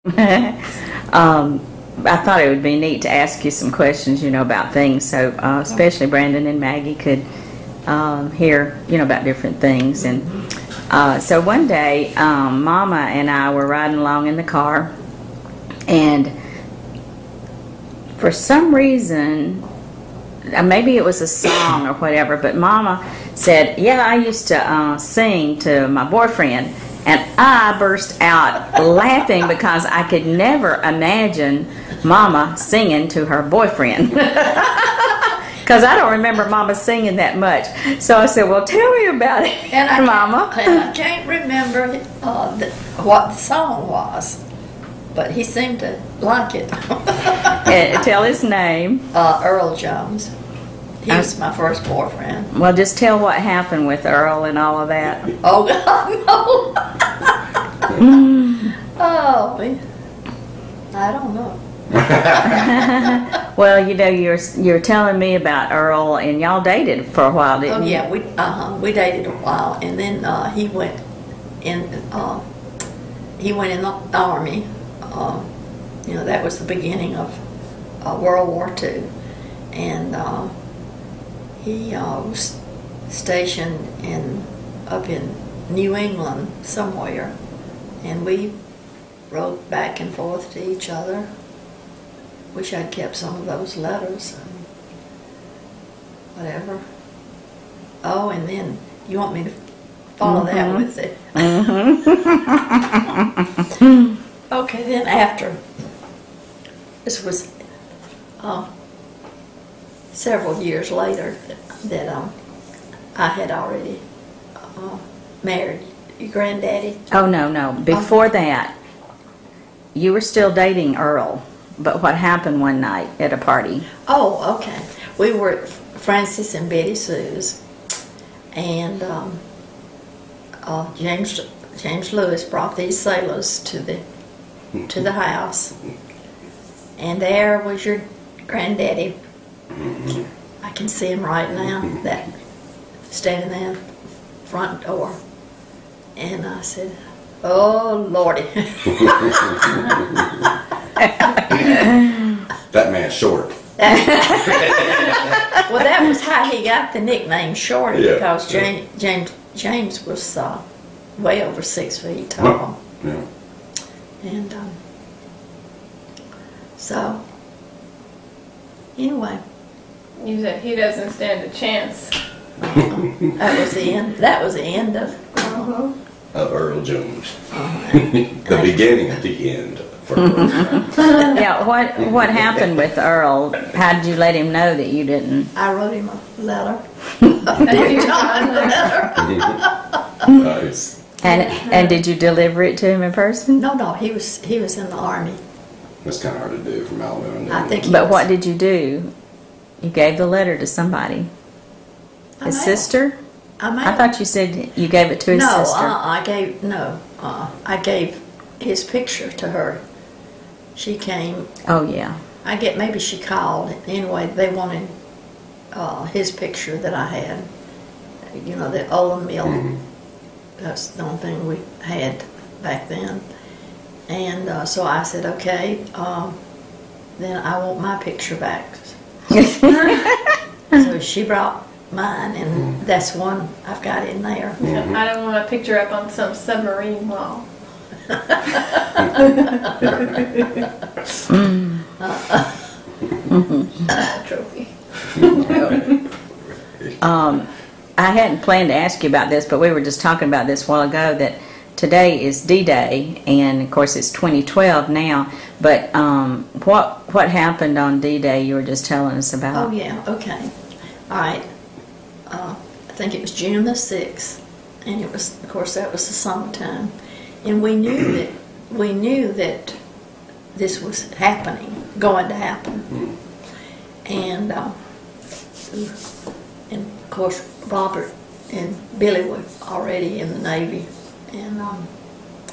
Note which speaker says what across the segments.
Speaker 1: I thought it would be neat to ask you some questions, about things, so especially Brandon and Maggie could hear, about different things. And so one day, Mama and I were riding along in the car, and for some reason, maybe it was a song or whatever, but Mama said, "Yeah, I used to sing to my boyfriend." And I burst out laughing because I could never imagine Mama singing to her boyfriend. Because I don't remember Mama singing that much. So I said, "Well, tell me about it, Mama."
Speaker 2: And I can't remember what the song was, but he seemed to like it.
Speaker 1: Tell his name.
Speaker 2: Earl Jones. He was my first boyfriend.
Speaker 1: Well, just tell what happened with Earl and all of that.
Speaker 2: Oh, God, no. Oh, I don't know.
Speaker 1: Well, you're telling me about Earl, and y'all dated for a while, didn't you?
Speaker 2: Oh, yeah, we dated a while, and then he went in the Army. That was the beginning of World War II, and he was stationed up in New England somewhere, and we wrote back and forth to each other. Wish I'd kept some of those letters and whatever. Oh, and then you want me to follow that with it? Okay, then after, this was several years later that I had already married your granddaddy.
Speaker 1: Oh, no. Before that, you were still dating Earl. But what happened one night at a party?
Speaker 2: Oh, okay. We were at Francis and Betty Sue's, and James Lewis brought these sailors to the house, and there was your granddaddy. I can see him right now, that standing there in the front door. And I said, "Oh, Lordy."
Speaker 3: That man's short.
Speaker 2: Well, that was how he got the nickname Shorty, because James was way over 6 feet tall.
Speaker 3: Yeah.
Speaker 2: And so, anyway.
Speaker 4: You said he doesn't stand a chance.
Speaker 2: That was the end of
Speaker 3: Earl Jones. The beginning of the end for Earl.
Speaker 1: Yeah, what happened with Earl? How did you let him know that you didn't?
Speaker 2: I wrote him a letter.
Speaker 3: Nice.
Speaker 1: And did you deliver it to him in person?
Speaker 2: No, he was in the Army.
Speaker 3: That's kind of hard to do from Alabama.
Speaker 2: I think.
Speaker 1: But what did you do? You gave the letter to somebody. His sister? I thought you said you gave it to his sister.
Speaker 2: I gave his picture to her. She came.
Speaker 1: Oh, yeah.
Speaker 2: Maybe she called. Anyway, they wanted his picture that I had. The Olin Mill. Mm-hmm. That's the only thing we had back then. And so I said, okay, then I want my picture back. So she brought mine, and that's one I've got in there.
Speaker 4: Mm-hmm. I don't want a picture up on some submarine wall. Trophy.
Speaker 1: I hadn't planned to ask you about this, but we were just talking about this a while ago, that today is D-Day, and of course it's 2012 now, but what happened on D-Day you were just telling us about?
Speaker 2: Oh, yeah, okay. All right. I think it was June the 6th, and it was, of course, that was the summertime, and we knew that this was going to happen, and of course Robert and Billy were already in the Navy, and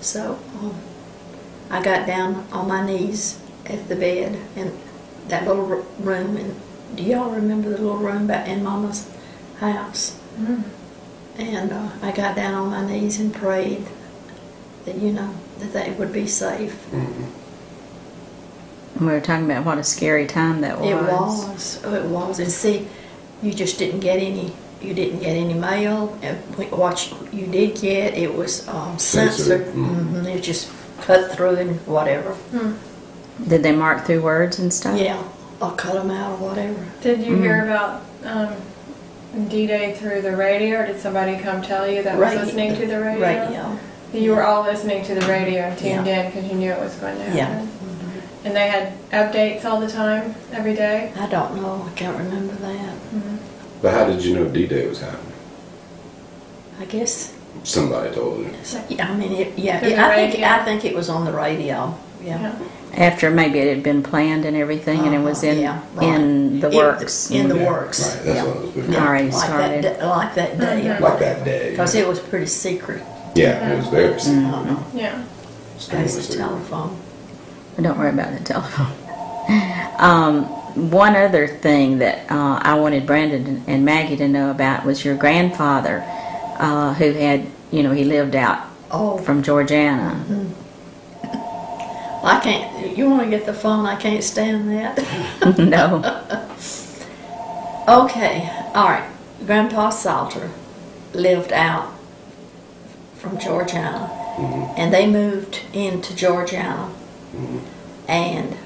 Speaker 2: so I got down on my knees at the bed in that little room. And do y'all remember the little room back in Mama's house? Mm. And I got down on my knees and prayed that, you know, that they would be safe.
Speaker 1: We were talking about what a scary time that was.
Speaker 2: It was. Oh, it was. And see, you just didn't get any. You didn't get any mail. And what you did get, it was censored. It just cut through and whatever.
Speaker 1: Did they mark through words and stuff?
Speaker 2: Yeah, or cut them out or whatever.
Speaker 4: Did you hear about D-Day through the radio, or did somebody come tell you that was listening to the radio?
Speaker 2: Radio.
Speaker 4: You were all listening to the radio and tuned in because you knew it was going to happen.
Speaker 2: Yeah.
Speaker 4: And they had updates all the time, every day?
Speaker 2: I don't know. I can't remember that.
Speaker 3: But how did you know D-Day was happening?
Speaker 2: I guess.
Speaker 3: Somebody told you.
Speaker 2: I mean,
Speaker 4: Through the
Speaker 2: I think it was on the radio. Yeah.
Speaker 1: After maybe it had been planned and everything, and it was in the works.
Speaker 2: In the works.
Speaker 3: Right, that's what I was looking
Speaker 1: Already
Speaker 2: like
Speaker 1: started.
Speaker 2: Like that day.
Speaker 3: Like that day.
Speaker 2: Because it was pretty secret.
Speaker 3: Yeah, it was very
Speaker 4: Yeah.
Speaker 2: As the telephone.
Speaker 1: Don't worry about the telephone. One other thing that I wanted Brandon and Maggie to know about was your grandfather, who had, he lived out from Georgiana.
Speaker 2: I can't. You want to get the phone? I can't stand that.
Speaker 1: No.
Speaker 2: Okay. All right. Grandpa Salter lived out from Georgiana, and they moved into Georgiana, and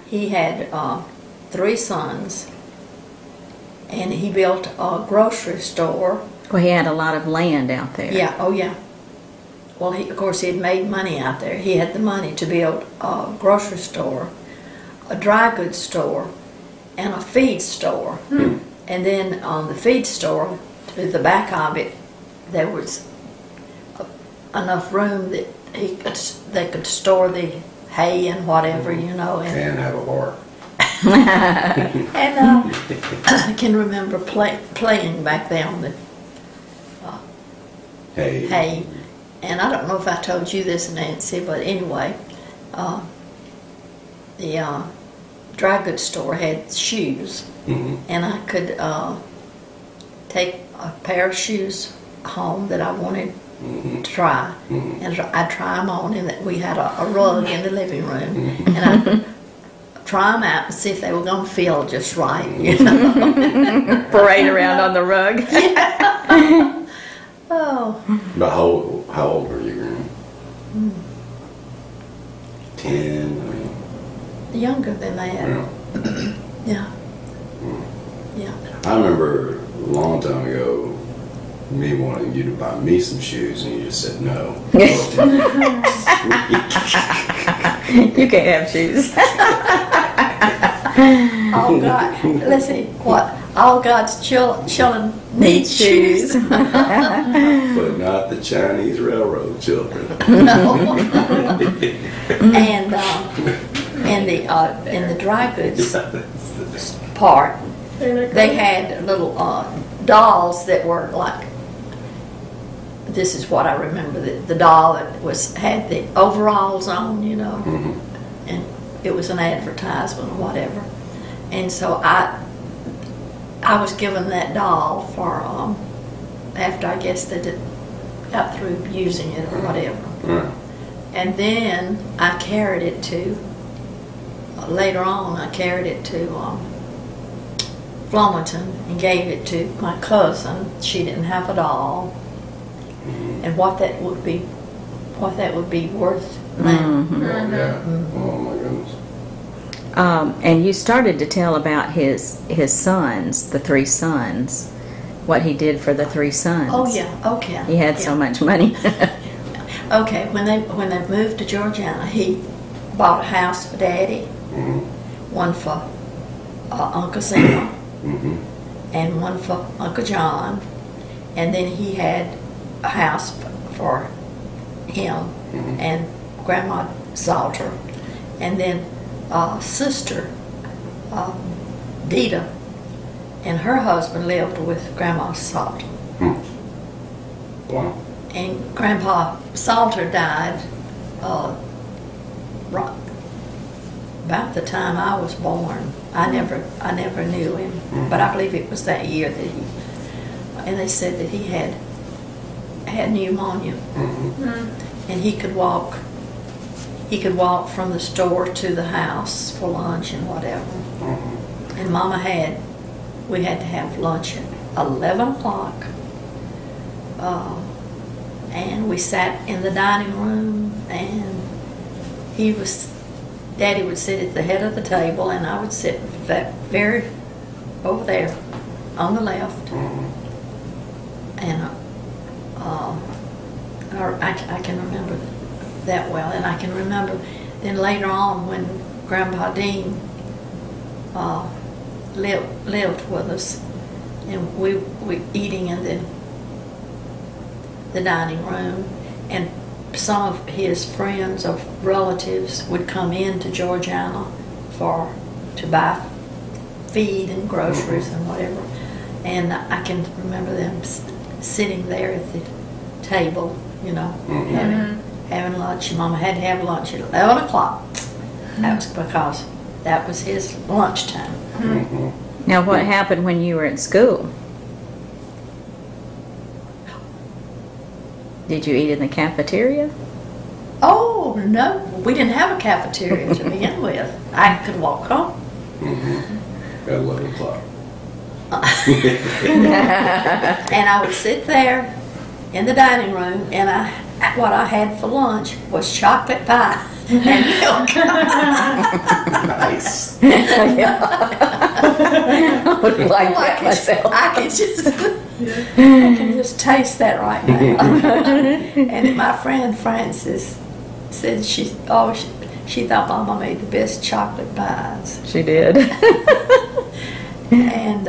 Speaker 2: he had 3 sons, and he built a grocery store.
Speaker 1: Well, he had a lot of land out there.
Speaker 2: Yeah. Oh, yeah. Well, of course, he had made money out there. He had the money to build a grocery store, a dry goods store, and a feed store. And then on the feed store, to the back of it, there was enough room that they could store the hay and whatever,
Speaker 3: And have a bar.
Speaker 2: And I can remember playing back there on the hay. And I don't know if I told you this, Nancy, but anyway, the dry goods store had shoes, and I could take a pair of shoes home that I wanted to try, and I'd try them on, and we had a rug in the living room, and I'd try them out and see if they were going to feel just right,
Speaker 1: Parade around on the rug.
Speaker 2: Oh.
Speaker 3: But how old were you, Grandma? 10,
Speaker 2: Younger than that.
Speaker 3: Yeah.
Speaker 2: Yeah.
Speaker 3: I remember a long time ago me wanting you to buy me some shoes, and you just said no.
Speaker 1: You can't have shoes.
Speaker 2: Oh God! Let's see what all God's children need shoes.
Speaker 3: But not the Chinese railroad children.
Speaker 2: No. And in the dry goods part, they had little dolls that were like. This is what I remember: the doll that had the overalls on, and it was an advertisement or whatever. And so I was given that doll for after I guess they got through using it or whatever. And then I carried it to later on. I carried it to Flomaton and gave it to my cousin. She didn't have a doll, and what that would be worth now.
Speaker 3: Yeah. Oh my goodness.
Speaker 1: And you started to tell about his sons, the 3 sons, what he did for the 3 sons.
Speaker 2: Oh yeah, okay.
Speaker 1: He had so much money.
Speaker 2: Okay, when they moved to Georgiana, he bought a house for Daddy, one for Uncle Zeno, and one for Uncle John, and then he had a house for him and Grandma Salter, and then sister Dita and her husband lived with Grandma Salter.
Speaker 3: Wow.
Speaker 2: And Grandpa Salter died about the time I was born. I never knew him, but I believe it was that year that and they said that he had had pneumonia, and he could walk. He could walk from the store to the house for lunch and whatever. And Mama we had to have lunch at 11 o'clock. And we sat in the dining room, and Daddy would sit at the head of the table, and I would sit very over there on the left. And I can remember that well, and I can remember then later on when Grandpa Dean lived with us, and we eating in the dining room, and some of his friends or relatives would come in to Georgiana to buy feed and groceries and whatever, and I can remember them sitting there at the table, having lunch. Mama had to have lunch at 11 o'clock. That was because that was his lunchtime.
Speaker 1: Now, what happened when you were at school? Did you eat in the cafeteria?
Speaker 2: Oh, no. We didn't have a cafeteria to begin with. I could walk home.
Speaker 3: At 11 o'clock.
Speaker 2: And I would sit there in the dining room, and what I had for lunch was chocolate pie and milk.
Speaker 3: Nice.
Speaker 1: I would like that myself.
Speaker 2: I can just taste that right now. And my friend Frances said she thought Mama made the best chocolate pies.
Speaker 1: She did.
Speaker 2: And